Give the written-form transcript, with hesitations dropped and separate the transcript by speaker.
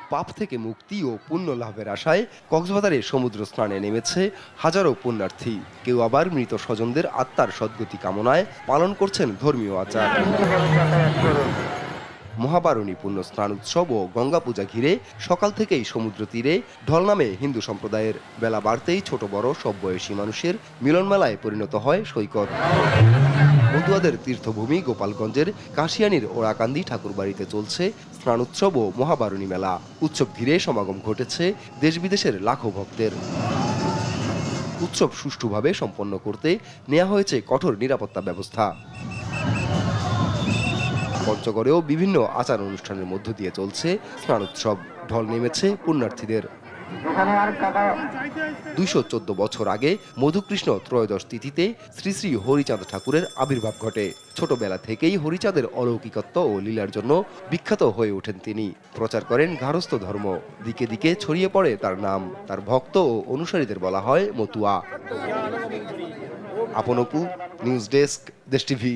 Speaker 1: পাপ থেকে মুক্তি ও পুণ্য লাভের আশায় কক্সবাজারে সমুদ্র স্নানে নেমেছে হাজারো পুণ্যার্থী। কেউ আবার মৃত স্বজনদের আত্মার সদ্গতি কামনায় পালন করছেন ধর্মীয় আচার। মহাবারণী পুণ্য স্নান উৎসব ও গঙ্গা পূজা ঘিরে সকাল থেকেই সমুদ্র তীরে ঢল নামে হিন্দু সম্প্রদায়ের। বেলা বাড়তেই ছোট বড় সব বয়সী মানুষের মিলন মেলায় পরিণত হয় সৈকত। মতুয়াদের তীর্থভূমি গোপালগঞ্জের কাশিয়ানীর ওরাকান্দি ঠাকুরবাড়িতে চলছে স্নান উৎসব ও মহাবারণী মেলা। উৎসব ঘিরে সমাগম ঘটেছে দেশ বিদেশের লাখো ভক্তের। উৎসব সুষ্ঠুভাবে সম্পন্ন করতে নেওয়া হয়েছে কঠোর নিরাপত্তা ব্যবস্থা। পঞ্চগড়েও বিভিন্ন আচার অনুষ্ঠানের মধ্য দিয়ে চলছে স্নান উৎসব। ঢল নেমেছে পুণ্যার্থীদের। 214 বছর আগে মধুকৃষ্ণ ত্রয়োদশ তিথিতে শ্রী শ্রী হরিচাঁদ ঠাকুরের আবির্ভাব ঘটে। ছোটবেলা থেকেই হরিচাঁদের অলৌকিকত্ব ও লীলার জন্য বিখ্যাত হয়ে ওঠেন তিনি। প্রচার করেন গারস্থ ধর্ম। দিকে দিকে ছড়িয়ে পড়ে তার নাম। তার ভক্ত ও অনুসারীদের বলা হয় মতুয়া। আপন অপু, নিউজ ডেস্ক, দেশ টিভি।